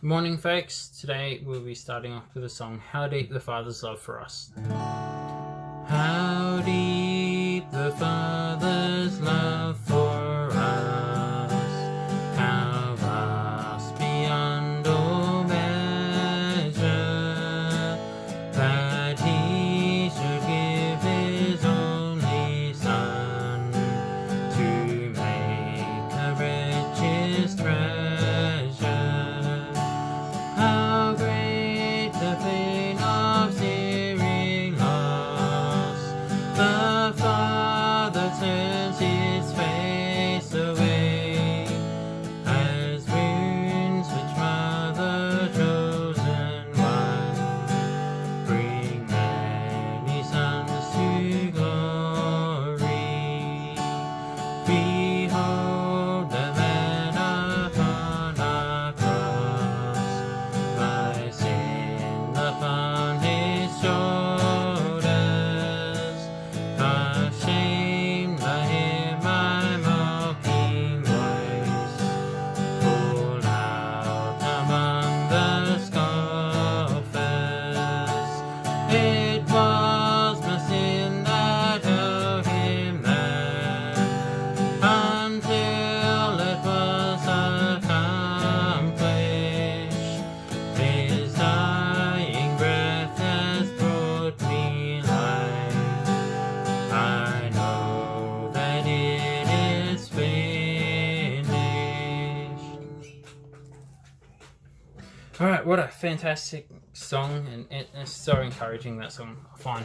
Morning folks, today we'll be starting off with the song How Deep the Father's Love for Us. How deep the Father's love for us, how vast beyond all measure, that He should give His only Son to make a richest treasure. How great the pain of searing loss! The Father turns His face away, as wounds which Mother chosen one bring many sons to glory. Behold the man upon our cross, my sin upon His shoulders, ashamed by Him my mocking voice called out among the scoffers. It was my sin that held Him there until it was accomplished. His dying breath has brought me life. I know that it is finished. Alright, what a fantastic song, and it's so encouraging, that song, I find.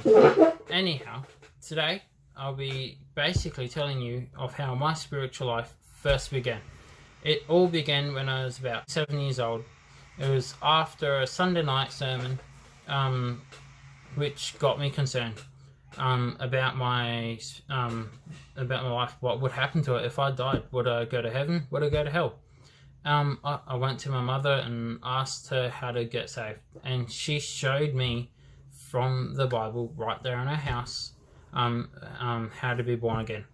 Anyhow, today I'll be basically telling you of how my spiritual life first began. It all began when I was about 7 years old. It was after a Sunday night sermon, which got me concerned about my life. What would happen to it if I died? Would I go to heaven? Would I go to hell? I went to my mother and asked her how to get saved, and she showed me from the Bible right there in her house how to be born again.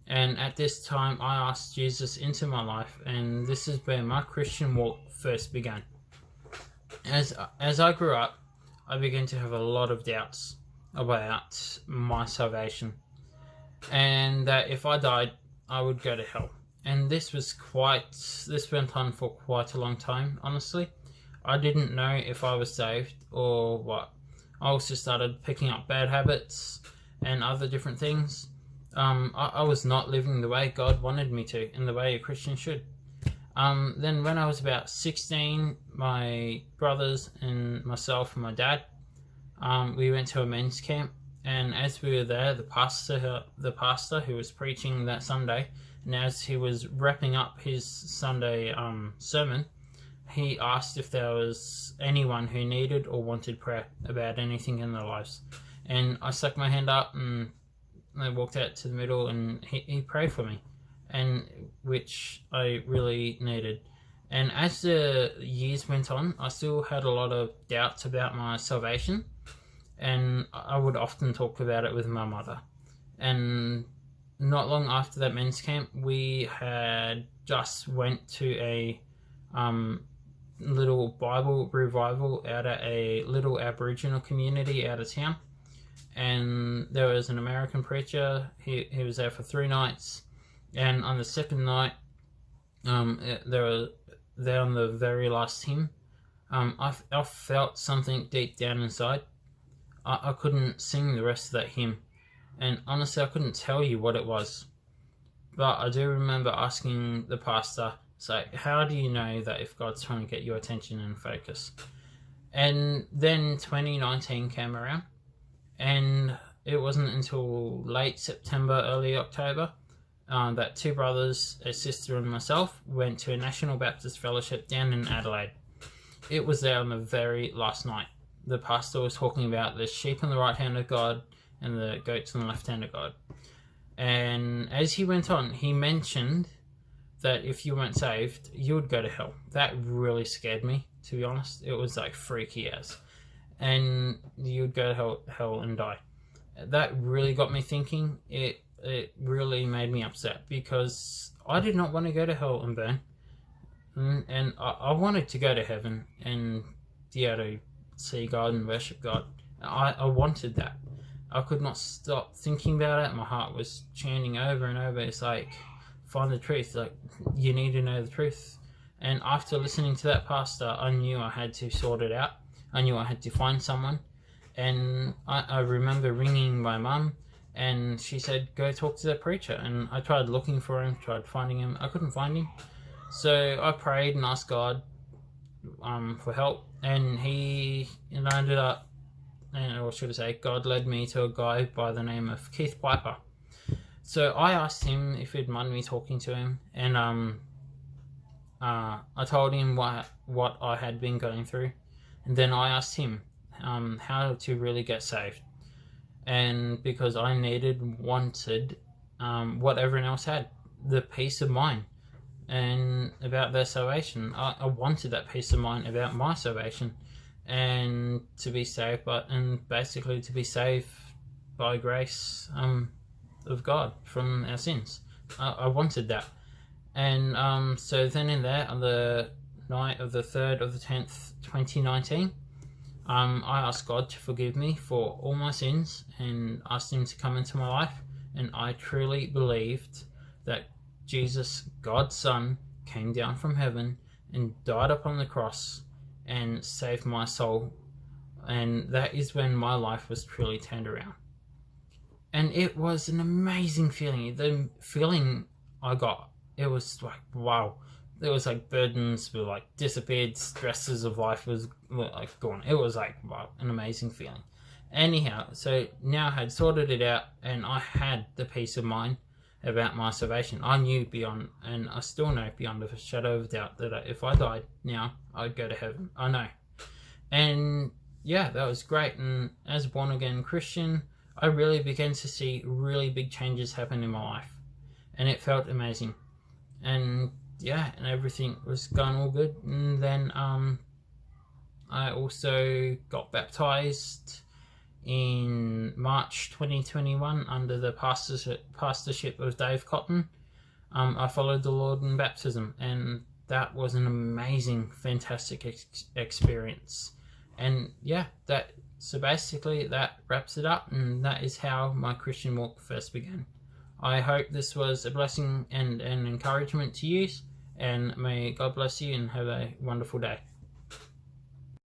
And at this time I asked Jesus into my life, and this is where my Christian walk first began. As I grew up, I began to have a lot of doubts about my salvation, and that if I died I would go to hell. And this went on for quite a long time, honestly. I didn't know if I was saved or what. I also started picking up bad habits and other different things. I was not living the way God wanted me to, in the way a Christian should. Then when I was about 16, my brothers and myself and my dad, we went to a men's camp, and as we were there, the pastor who was preaching that Sunday, and as he was wrapping up his Sunday sermon, he asked if there was anyone who needed or wanted prayer about anything in their lives. And I stuck my hand up and I walked out to the middle, and he prayed for me, and which I really needed. And as the years went on, I still had a lot of doubts about my salvation, and I would often talk about it with my mother. And not long after that men's camp, we had just went to a little Bible revival out at a little Aboriginal community out of town. And there was an American preacher. He was there for 3 nights, and on the second night, there on the very last hymn, I felt something deep down inside. I couldn't sing the rest of that hymn, and honestly I couldn't tell you what it was, but I do remember asking the pastor, so how do you know that if God's trying to get your attention and focus? And then 2019 came around, and it wasn't until late September, early October, that 2 brothers, a sister and myself went to a National Baptist Fellowship down in Adelaide. It was there on the very last night. The pastor was talking about the sheep on the right hand of God and the goats on the left hand of God. And as he went on, he mentioned that if you weren't saved, you would go to hell. That really scared me, to be honest. It was like freaky as. And you would go to hell and die. That really got me thinking. It really made me upset, because I did not want to go to hell and burn. and I wanted to go to heaven and be able to see God and worship God. I wanted that. I could not stop thinking about it. My heart was churning over and over. It's like, find the truth. Like, you need to know the truth. And after listening to that pastor, I knew I had to sort it out. I knew I had to find someone. And I remember ringing my mum, and she said, go talk to the preacher. And I tried looking for him, tried finding him. I couldn't find him. So I prayed and asked God for help. And he ended up, or should I say, God led me to a guy by the name of Keith Piper. So I asked him if he'd mind me talking to him. And I told him what I had been going through. And then I asked him how to really get saved. And because I wanted what everyone else had, the peace of mind and about their salvation. I wanted that peace of mind about my salvation and to be saved, and basically to be saved by grace of God from our sins. I wanted that. And so then and there, on the night of the 3rd of the 10th, 2019, I asked God to forgive me for all my sins and asked him to come into my life. And I truly believed that Jesus, God's Son, came down from heaven and died upon the cross and saved my soul. And that is when my life was truly turned around. And it was an amazing feeling. The feeling I got, it was like, wow. There was like burdens were like disappeared, stresses of life was like gone. It was like, wow, an amazing feeling. Anyhow, so now I had sorted it out, and I had the peace of mind about my salvation. I knew beyond, and I still know beyond a shadow of doubt, that if I died now, I'd go to heaven. I know. And yeah, that was great. And as a born again Christian, I really began to see really big changes happen in my life, and it felt amazing. And yeah, and everything was going all good. And then I also got baptized in March 2021 under the pastorship of Dave Cotton. I followed the Lord in baptism, and that was an amazing, fantastic experience. And yeah, so basically that wraps it up, and that is how my Christian walk first began. I hope this was a blessing and an encouragement to you, and may God bless you and have a wonderful day.